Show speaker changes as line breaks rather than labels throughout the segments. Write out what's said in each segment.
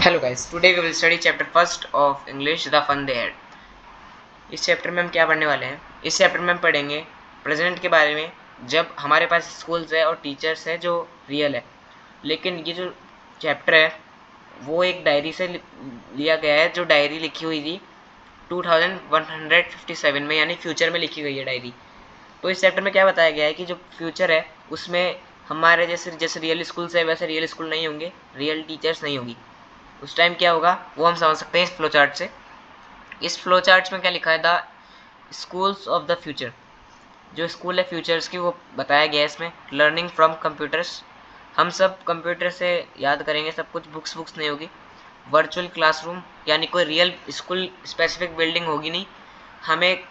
Hello guys, today we will study chapter first of English the fun they had. इस chapter में हम क्या पढ़ने वाले हैं? इस चैप्टर में हम पढ़ेंगे प्रेजेंट के बारे में, जब हमारे पास स्कूल्स है और टीचर्स है जो रियल है। लेकिन ये जो चैप्टर है वो एक डायरी से लिया गया है, जो डायरी लिखी हुई थी 2157 में, यानी फ्यूचर में लिखी गई है डायरी। तो इस चैप्टर में क्या बताया गया है कि जो फ्यूचर है उसमें हमारे जैसे जैसे रियल स्कूल्स है वैसे रियल स्कूल नहीं होंगे, रियल टीचर्स नहीं होगी। उस टाइम क्या होगा वो हम समझ सकते हैं इस फ्लो चार्ट से। इस फ्लो चार्ट में क्या लिखा है? The schools of the future. जो स्कूल है फ्यूचर्स की वो बताया गया है इसमें। लर्निंग फ्रॉम कंप्यूटर्स, हम सब कंप्यूटर से याद करेंगे सब कुछ, बुक्स नहीं होगी। वर्चुअल क्लासरूम, यानी कोई रियल स्कूल स्पेसिफिक बिल्डिंग होगी नहीं, हमें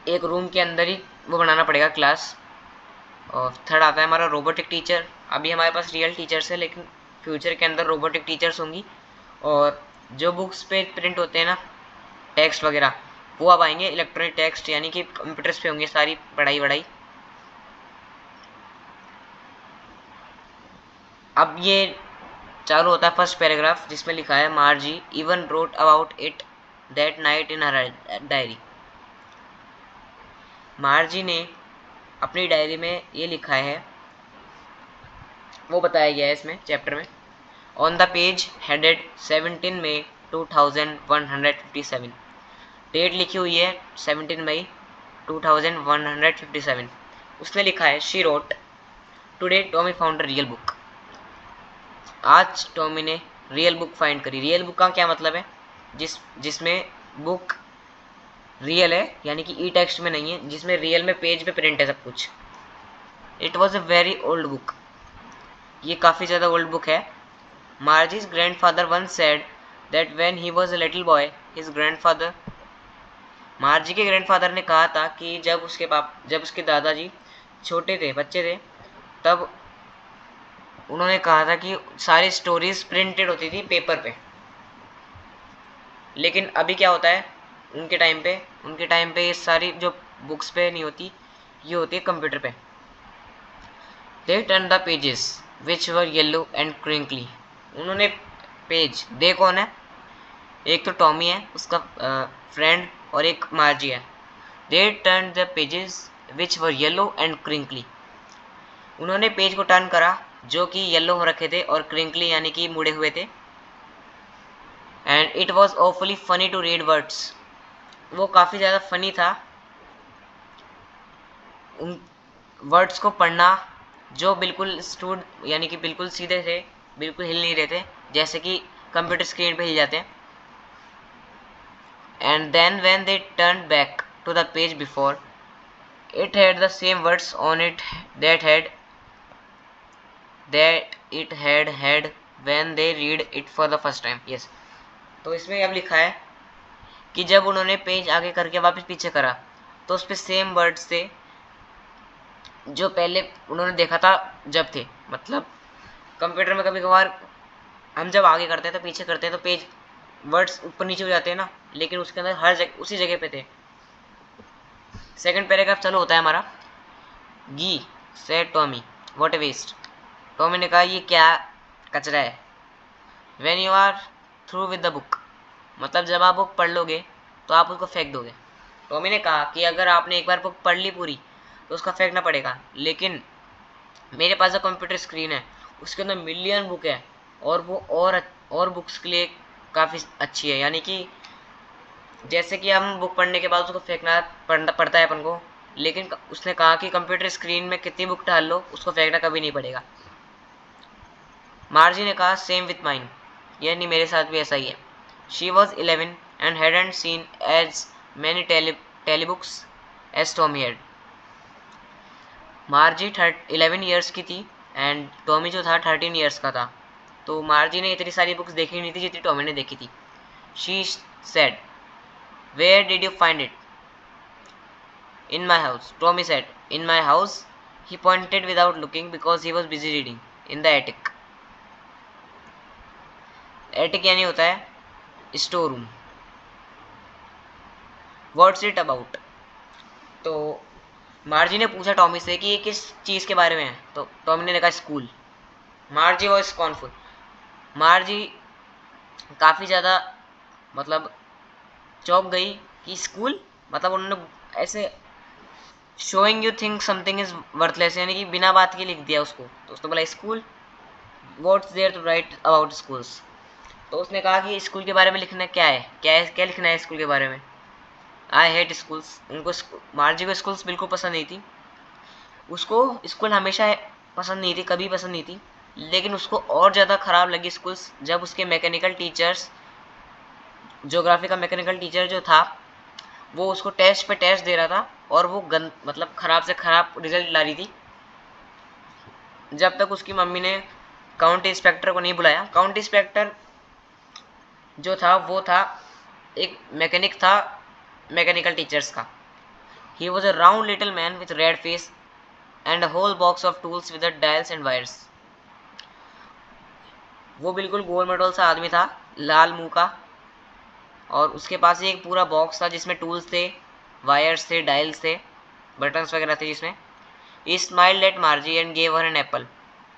एक रूम के अंदर ही वो बनाना पड़ेगा क्लास। और थर्ड आता है हमारा रोबोटिक टीचर। अभी हमारे पास रियल टीचर्स है लेकिन फ्यूचर के अंदर रोबोटिक टीचर्स होंगी। और जो बुक्स पे प्रिंट होते हैं ना, टेक्स्ट वगैरह, वो अब आएंगे इलेक्ट्रॉनिक टेक्स्ट, यानी कि कंप्यूटर्स पे होंगे सारी पढ़ाई वढ़ाई। अब ये चालू होता है फर्स्ट पैराग्राफ जिसमें लिखा है मार्जी even wrote about it that night in her diary. मार्जी ने अपनी डायरी में ये लिखा है, वो बताया गया है इसमें चैप्टर में। On the page headed 17 May 2157, date लिखी हुई है 17 मई 2157। उसने लिखा है she wrote today Tommy found a real book. आज टॉमी ने रियल बुक फाइंड करी। रियल बुक का क्या मतलब है? जिसमें बुक रियल है, यानी कि ई टेक्स्ट में नहीं है, जिसमें रियल में पेज पे प्रिंट है सब कुछ। It was a very old book, ये काफ़ी ज़्यादा ओल्ड बुक है। Margie's grandfather once said that when he was a little boy his grandfather, Margie के ग्रैंडफादर ने कहा था कि जब उसके दादाजी छोटे थे, बच्चे थे, तब उन्होंने कहा था कि सारी स्टोरीज प्रिंटेड होती थी पेपर पे। लेकिन अभी क्या होता है उनके टाइम पे ये सारी जो बुक्स पे नहीं होती, ये होती है कंप्यूटर पे। They turn the pages which were yellow and crinkly. उन्होंने पेज, दे कौन है? एक तो टॉमी है उसका फ्रेंड, और एक मार्जी है। They turn the pages which were yellow and crinkly. उन्होंने पेज को टर्न करा जो कि येलो हो रखे थे और क्रिंकली यानी कि मुड़े हुए थे। And it was awfully funny to read words, वो काफ़ी ज़्यादा फनी था उन वर्ड्स को पढ़ना जो बिल्कुल स्टूड, यानी कि बिल्कुल सीधे थे, बिल्कुल हिल नहीं रहे थे, जैसे कि कंप्यूटर स्क्रीन पे हिल जाते हैं। And then when they turn back to the page before it had the same words on it that it had when they read it for the first time. Yes, तो इसमें अब लिखा है कि जब उन्होंने पेज आगे करके वापस पीछे करा तो उस पर सेम वर्ड्स थे जो पहले उन्होंने देखा था जब थे। मतलब कंप्यूटर में कभी कभार हम जब आगे करते हैं तो पीछे करते हैं तो पेज वर्ड्स ऊपर नीचे हो जाते हैं ना, लेकिन उसके अंदर हर जगह उसी जगह पे थे। सेकंड पैराग्राफ चालू होता है हमारा। Gee said Tommy what a waste. Tommy ने कहा ये क्या कचरा है। When you are through with the book, मतलब जब आप बुक पढ़ लोगे तो आप उसको फेंक दोगे। टॉमी ने कहा कि अगर आपने एक बार बुक पढ़ ली पूरी तो उसका फेंकना पड़ेगा, लेकिन मेरे पास जो कंप्यूटर स्क्रीन है उसके अंदर मिलियन बुक है और वो और बुक्स के लिए काफ़ी अच्छी है। यानी कि जैसे कि हम बुक पढ़ने के बाद उसको फेंकना पढ़ना पड़ता है अपन को, लेकिन उसने कहा कि कंप्यूटर स्क्रीन में कितनी बुक डाल लो उसको फेंकना कभी नहीं पड़ेगा। मार्जी ने कहा सेम विथ माइन, यानी मेरे साथ भी ऐसा ही है। She was 11 and hadn't seen as many telebooks as Tommy had. Margie 11 years की थी एंड टॉमी जो था 13 ईयर्स का था। तो मार्जी ने इतनी सारी बुक्स देखी नहीं थी जितनी टॉमी ने देखी थी। She said where did you find it? In my house, Tommy said. In my house, he pointed without looking because he was busy reading. In the attic. Attic यानी होता है store room. What's it about? तो मार्जी ने पूछा Tommy से कि ये किस चीज़ के बारे में है, तो टॉमी ने कहा school. Margie was scornful. Margie काफ़ी ज़्यादा मतलब चौंक गई कि स्कूल, मतलब उन्होंने ऐसे showing you think something is worthless, यानी कि बिना बात के लिख दिया उसको। तो उसने बोला school, what's there to write about schools. तो उसने कहा कि स्कूल के बारे में लिखना क्या है, क्या लिखना है स्कूल के बारे में। I hate schools. उनको मार्जी को स्कूल्स बिल्कुल पसंद नहीं थी। उसको स्कूल हमेशा पसंद नहीं थी, कभी पसंद नहीं थी। लेकिन उसको और ज़्यादा ख़राब लगी स्कूल्स जब उसके मैकेनिकल टीचर्स, ज्योग्राफी का मैकेनिकल टीचर जो था, वो उसको टेस्ट पे टेस्ट दे रहा था और वो मतलब ख़राब से ख़राब रिजल्ट ला रही थी। जब तक उसकी मम्मी ने काउंटी इंस्पेक्टर को नहीं बुलाया। काउंटी इंस्पेक्टर जो था वो था एक मैकेनिक था, मैकेनिकल टीचर्स का। He was a round little man with red face and a whole box of tools with the dials and wires। वो बिल्कुल गोल मटोल सा आदमी था, लाल मुंह का, और उसके पास एक पूरा बॉक्स था जिसमें टूल्स थे, वायर्स थे, डायल्स थे, बटन्स वगैरह थे जिसमें। He smiled at Margie and gave her an apple.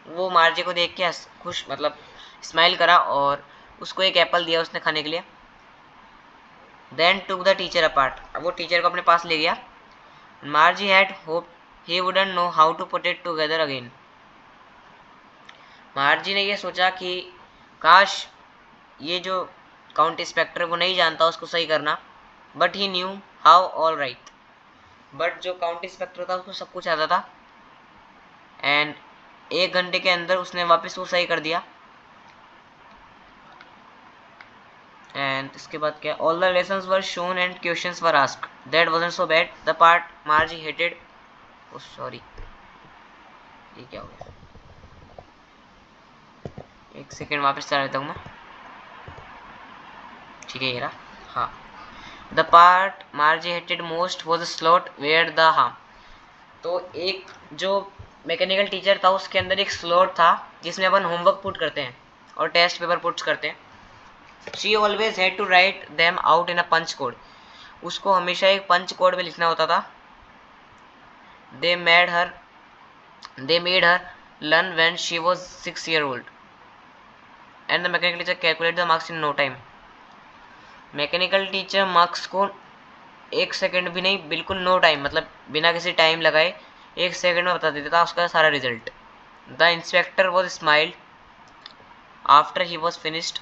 वो मार्जी को देख के खुश, मतलब स्माइल करा और उसको एक एप्पल दिया उसने खाने के लिए। Then took the teacher apart. अब वो टीचर को अपने पास ले गया। Margie had hope he wouldn't know how to put it together again. Margie ने ये सोचा कि काश ये जो काउंटी इंस्पेक्टर वो नहीं जानता उसको सही करना, but he knew how all right. But जो काउंटी इंस्पेक्टर था उसको सब कुछ आता था, एंड 1 घंटे के अंदर उसने वापस वो सही कर दिया। एंड इसके बाद क्या, all the lessons were shown and questions were asked, that wasn't so bad, the part Margie hated. Oh sorry, ये क्या हो गया, एक सेकेंड वापस चला लेता हूँ मैं। ठीक है ये रहा। हाँ, the part Margie hated most was slot where the harm. तो एक जो मैकेनिकल टीचर था उसके अंदर एक स्लॉट था जिसमें अपन होमवर्क पुट करते हैं और टेस्ट पेपर पुट करते हैं। She always had to write them out in a punch code. उसको हमेशा एक पंच कोड में लिखना होता था। They made her learn when she was 6 years old and the mechanical teacher calculate the marks in no time. Mechanical teacher marks को 1 second भी नहीं, बिल्कुल नो टाइम, मतलब बिना किसी टाइम लगाए 1 सेकंड में बता देता था उसका सारा result. The inspector was smiled after he was finished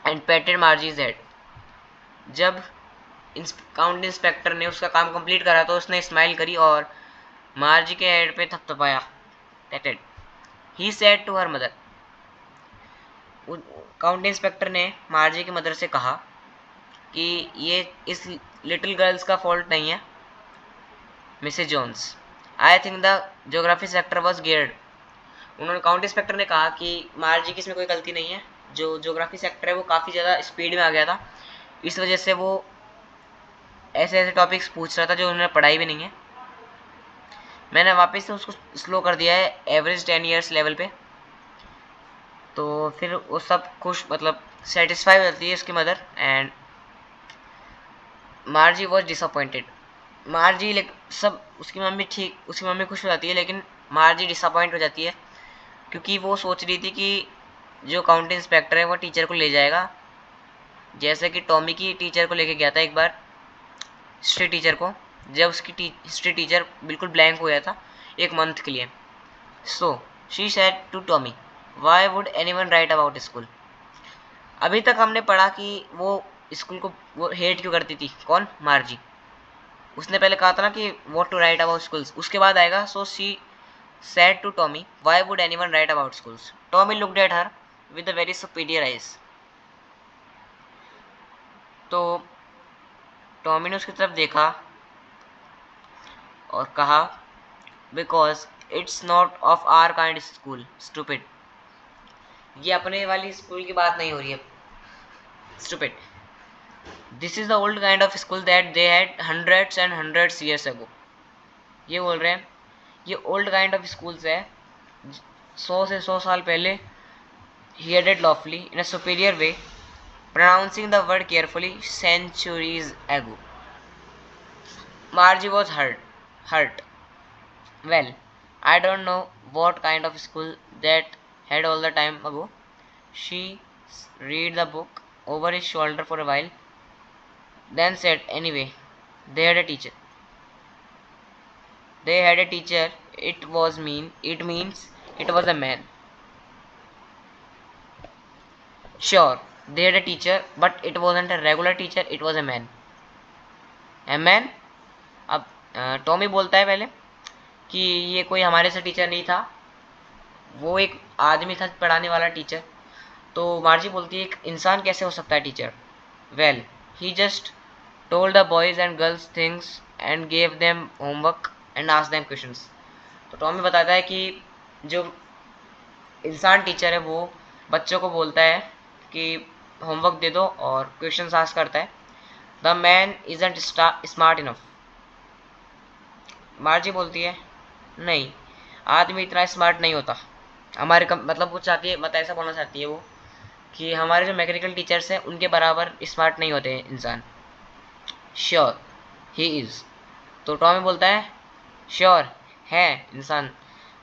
and patted Margie's head. जब काउंटी इंस्पेक्टर ने उसका काम कंप्लीट करा तो उसने स्माइल करी और मार्जी के हेड पे थपथपाया, patted. He said to her mother. County inspector ने मार्जी की मदर से कहा कि ये इस लिटिल गर्ल्स का फॉल्ट नहीं है, Mrs Jones. I think the geography sector was geared. उन्होंने काउंटी इंस्पेक्टर ने कहा कि मार्जी की इसमें कोई गलती नहीं है, जो ज्योग्राफी सेक्टर है वो काफ़ी ज़्यादा स्पीड में आ गया था, इस वजह से वो ऐसे ऐसे टॉपिक्स पूछ रहा था जो उन्होंने पढ़ाई भी नहीं है। मैंने वापस से उसको स्लो कर दिया है एवरेज 10 years लेवल पे। तो फिर वो सब खुश, मतलब सेटिस्फाई हो जाती है उसकी मदर, एंड मार्जी वॉज डिसअपॉइंटेड। मार्जी सब उसकी मम्मी खुश हो जाती है, लेकिन मार्जी डिसअपॉइंट हो जाती है क्योंकि वो सोच रही थी कि जो काउंटी इंस्पेक्टर है वो टीचर को ले जाएगा, जैसे कि टॉमी की टीचर को लेके गया था एक बार, हिस्ट्री टीचर को, जब उसकी हिस्ट्री टीचर बिल्कुल ब्लैंक हो गया था 1 month के लिए। So she said to Tommy, why would anyone write about school. अभी तक हमने पढ़ा कि वो स्कूल को वो हेट क्यों करती थी, कौन, मार्जी। उसने पहले कहा था ना कि what to write about schools, उसके बाद आएगा so she said to Tommy, why would anyone write about schools? Tommy looked at her with a very superior eyes. तो टॉमी ने उसकी तरफ देखा और कहा, because it's not of our kind school stupid. ये अपने वाली स्कूल की बात नहीं हो रही है, stupid. This is the old kind of school that they had hundreds and hundreds years ago. ये बोल रहे हैं ये ओल्ड काइंड ऑफ स्कूल्स है 100 से 100 साल पहले। He added lawfully in a superior way, pronouncing the word carefully, centuries ago. Margie was hurt. Hurt. Well, I don't know what kind of school that had all the time ago. She read the book over his shoulder for a while, then said, "Anyway, they had a teacher. They had a teacher. It was mean. It means it was a man. Sure, they had a teacher, but it wasn't a regular teacher. It was a man. A man." अब Tommy बोलता है पहले कि ये कोई हमारे से teacher नहीं था, वो एक आदमी था पढ़ाने वाला टीचर। तो मार्जी बोलती है एक इंसान कैसे हो सकता है teacher? Well, he just told the boys and girls things and gave them homework and asked them questions. तो टॉमी बताता है कि जो इंसान टीचर है वो बच्चों को बोलता है कि होमवर्क दे दो और क्वेश्चंस आस्क करता है। The man isn't smart enough. मार्जी बोलती है नहीं, आदमी इतना स्मार्ट नहीं होता हमारे मतलब वो चाहती है, मतलब ऐसा बोलना चाहती है वो कि हमारे जो मैकेनिकल टीचर्स हैं उनके बराबर स्मार्ट नहीं होते इंसान। Sure he is. तो टॉमी बोलता है श्योर है इंसान।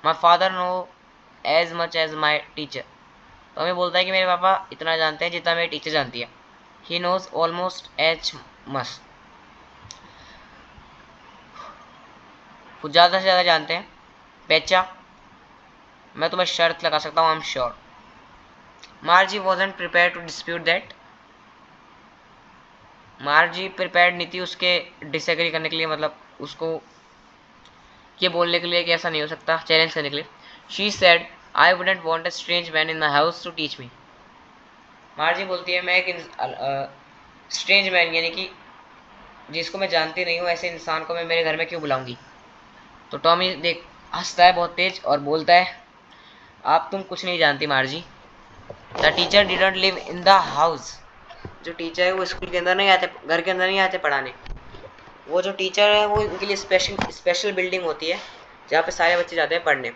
My father know as much as my teacher. Tommy बोलता है कि मेरे पापा इतना जानते हैं जितना मेरी टीचर जानती है। He knows almost as much. वो ज़्यादा से ज़्यादा जानते हैं। बेचा, मैं तुम्हें शर्त लगा सकता हूँ, I am sure. Margie wasn't prepared to dispute that. Margie prepared नहीं थी उसके डिसएग्री करने के लिए, मतलब उसको ये बोलने के लिए कि ऐसा नहीं हो सकता, चैलेंज करने के लिए। She said I wouldn't want a strange man in my house to teach me. Margie बोलती है मैं एक स्ट्रेंज मैन यानी कि जिसको मैं जानती नहीं हूँ ऐसे इंसान को मैं मेरे घर में क्यों बुलाऊंगी। तो टॉमी देख हंसता है बहुत तेज और बोलता है आप तुम कुछ नहीं जानती मार्जी। The teacher didn't live in the house. जो टीचर है वो स्कूल के अंदर नहीं आते, घर के अंदर नहीं आते पढ़ाने। वो जो टीचर है वो उनके लिए स्पेशल बिल्डिंग होती है जहाँ पे सारे बच्चे जाते हैं पढ़ने।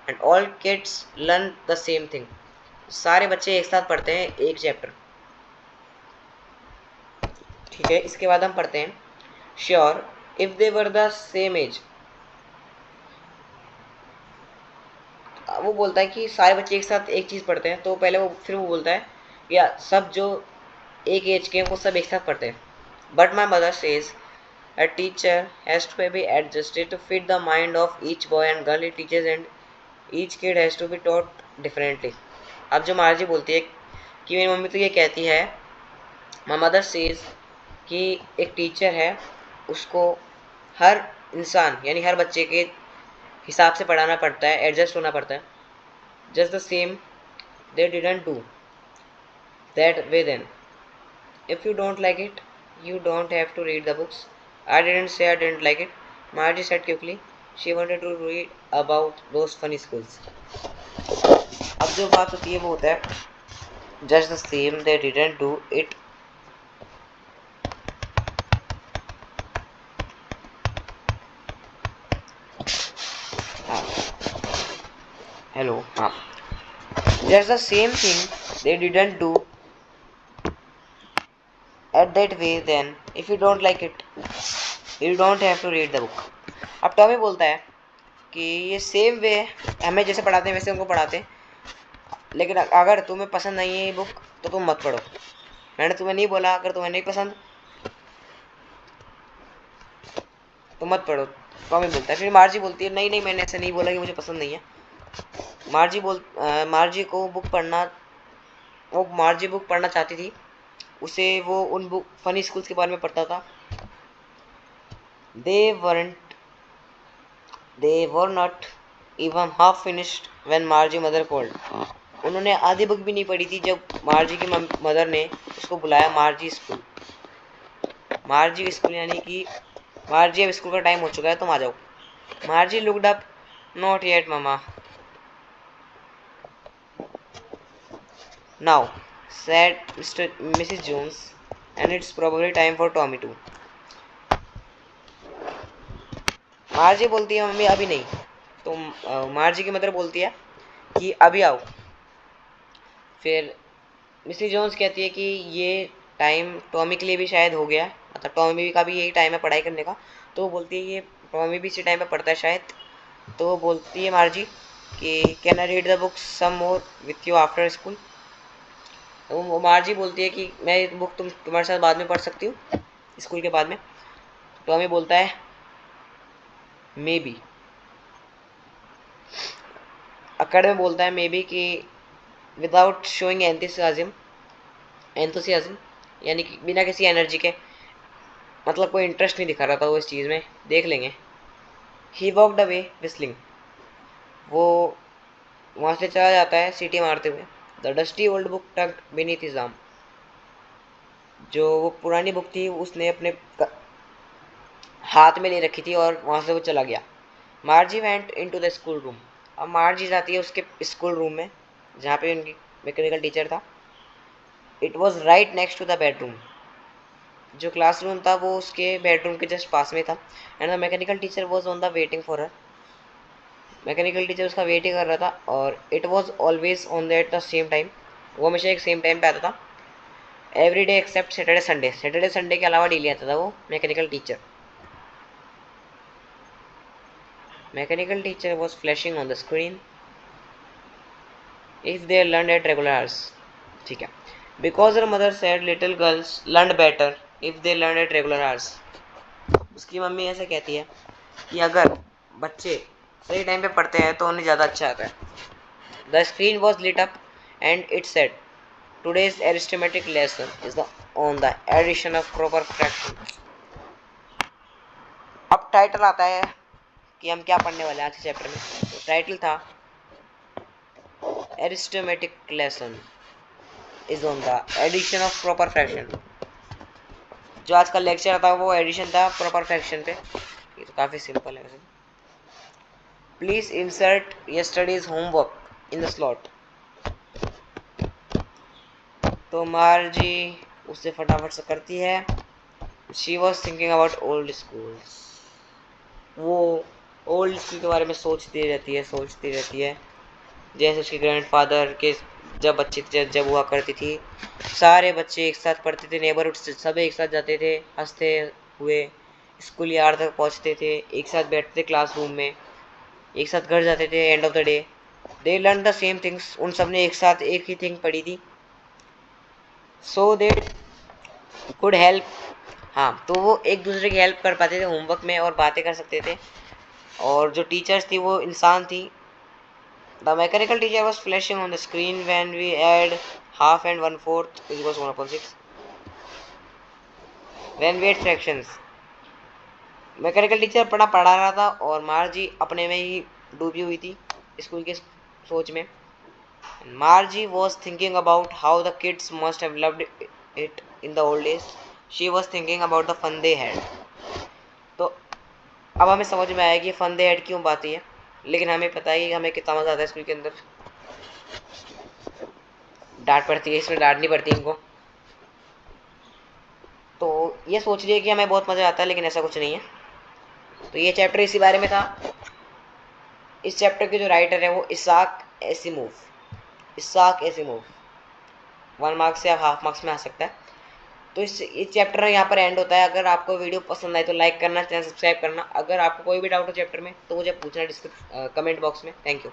And all kids learn the same thing. सारे बच्चे एक साथ पढ़ते हैं एक चैप्टर। ठीक है, इसके बाद हम पढ़ते हैं sure if they were the same age. वो बोलता है कि सारे बच्चे एक साथ एक चीज़ पढ़ते हैं, तो पहले वो फिर वो बोलता है या सब जो एक एज के हैं वो सब एक साथ पढ़ते हैं। But my mother says a teacher has to be adjusted to fit the mind of each boy and girl it teaches and each kid has to be taught differently। अब जो मार्जी बोलती है कि मेरी मम्मी तो ये कहती है, माई मदर सेज कि एक टीचर है उसको हर इंसान यानी हर बच्चे के हिसाब से पढ़ाना पड़ता है, एडजस्ट होना पड़ता है। Just the same they didn't do that way then. If you don't like it you don't have to read the books. I didn't say I didn't like it, Margie said quickly. She wanted to read about those funny schools. अब जो बात होती है वो होता है just the same they didn't do it। हाँ hello, हाँ just the same thing they didn't do at that way then if you don't like it you don't have to read the book। अब Tommy बोलता है कि ये same way हमें जैसे पढ़ाते हैं वैसे उनको पढ़ाते हैं, लेकिन अगर तुम्हें पसंद नहीं है ये बुक तो तुम मत पढ़ो। मैंने तुम्हें नहीं बोला अगर तुम्हें नहीं पसंद तो मत पढ़ो। टॉमी बोलता है। फिर मार्जी बोलती है नहीं नहीं मैंने ऐसा नहीं बोला कि मुझे पसंद नहीं है। मार्जी को बुक पढ़ना, वो मार्जी बुक पढ़ना चाहती थी, उसे वो उन बुक फनी स्कूल्स के बारे में पढ़ता था। They were not even half finished when Margie mother called। उन्होंने आधी बुक भी नहीं पढ़ी थी जब मार्जी की मदर ने उसको बुलाया मार्जी स्कूल। मार्जी स्कूल यानी कि मार्जी अब स्कूल का टाइम हो चुका है, तुम आ जाओ। मार्जी looked up, not yet mama. Now said Mrs. Jones and it's probably time for Tommy too। मार्जी बोलती है मम्मी अभी नहीं। तो मार्जी की मदर बोलती है कि अभी आओ। फिर मिसेस जोन्स कहती है कि ये टाइम टॉमी के लिए भी शायद हो गया, मतलब टॉमी का भी यही टाइम है पढ़ाई करने का। तो वो बोलती है ये टॉमी भी इसी टाइम पे पढ़ता है शायद। तो वो बोलती है मार्जी कि can I read the book some more with you after school. तो मार्जी बोलती है कि मैं ये बुक तुम्हारे साथ बाद में पढ़ सकती हूँ स्कूल के बाद में। टॉमी बोलता है मे बी। अकेडमी बोलता है मे बी कि विदाउट शोइंग एंथुसियाज्म यानी कि बिना किसी एनर्जी के, मतलब कोई इंटरेस्ट नहीं दिखा रहा था वो इस चीज़ में, देख लेंगे। ही वॉकड अवे विस्लिंग, वो वहाँ से चला जाता है सीटी मारते हुए। The dusty old book tucked beneath his arm, जो वो पुरानी बुक थी उसने अपने हाथ में ले रखी थी और वहाँ से वो चला गया। मार्जी went into the school room, अब मार्जी जाती है उसके स्कूल रूम में जहाँ पे उनकी मैकेनिकल टीचर था। It was right next to the bedroom, जो क्लासरूम था वो उसके बेडरूम के जस्ट पास में था। And the mechanical teacher was on the waiting for her, mechanical teacher उसका वेट ही कर रहा था। और it was always on the at the same time, वो हमेशा एक सेम टाइम पे आता था। Every day except Saturday Sunday, Saturday Sunday के अलावा डेली आता था वो mechanical teacher. Mechanical teacher was flashing on the screen if they learn at regular hours, ठीक है। Because her mother said little girls learn better if they learn at regular hours, उसकी mummy ऐसे कहती है कि अगर बच्चे सही टाइम पे पढ़ते हैं तो उन्हें ज़्यादा अच्छा आता है। The screen was lit up and it said today's arithmetic lesson is the on the addition of proper fraction. अब टाइटल आता है कि हम क्या पढ़ने वाले हैं आज के चैप्टर में। तो टाइटल था arithmetic lesson is on the addition of proper fraction. जो आज का लेक्चर था वो एडिशन था प्रॉपर फ्रैक्शन पे। ये तो काफ़ी सिंपल है वैसे। Please insert yesterday's homework in the slot. तो मार्जी उससे फटाफट से करती है। She was thinking about old schools, वो ओल्ड स्कूल के बारे में सोचती रहती है। जैसे उसके ग्रैंडफादर के जब बच्चे जब हुआ करती थी, सारे बच्चे एक साथ पढ़ते थे, नेबरहुड से सब एक साथ जाते थे, हंसते हुए स्कूल यार्ड तक पहुंचते थे, एक साथ बैठते थे क्लासरूम में, एक साथ घर जाते थे end of the day. They learn the same things, उन सब ने एक साथ एक ही थिंग पढ़ी थी। सो दे कुड हेल्प, हाँ तो वो एक दूसरे की हेल्प कर पाते थे होमवर्क में और बातें कर सकते थे। और जो टीचर्स थी वो इंसान थी। The mechanical teacher was flashing on the screen when we add half and 1/4 is equals to 1/6. When we add fractions, mechanical teacher पढ़ा रहा था और मार्जी अपने में ही डूबी हुई थी स्कूल के सोच में। मार्जी was thinking about how the kids must have loved it in the old days. She was thinking about the fun they had. तो अब हमें समझ में आया कि फन दे हैड क्यों बाती है, लेकिन हमें पता है कि हमें कितना मज़ा आता है स्कूल के अंदर। डांट पड़ती है, इसमें डांट नहीं पड़ती इनको। तो ये सोच रही है कि हमें बहुत मज़ा आता है, लेकिन ऐसा कुछ नहीं है। तो ये चैप्टर इसी बारे में था। इस चैप्टर के जो राइटर है वो इसाक एसिमोव। 1 मार्क्स से हाफ मार्क्स में आ सकता है। तो इस चैप्टर यहाँ पर एंड होता है। अगर आपको वीडियो पसंद आए तो लाइक करना, चैनल सब्सक्राइब करना। अगर आपको कोई भी डाउट हो चैप्टर में तो मुझे पूछना कमेंट बॉक्स में। Thank you.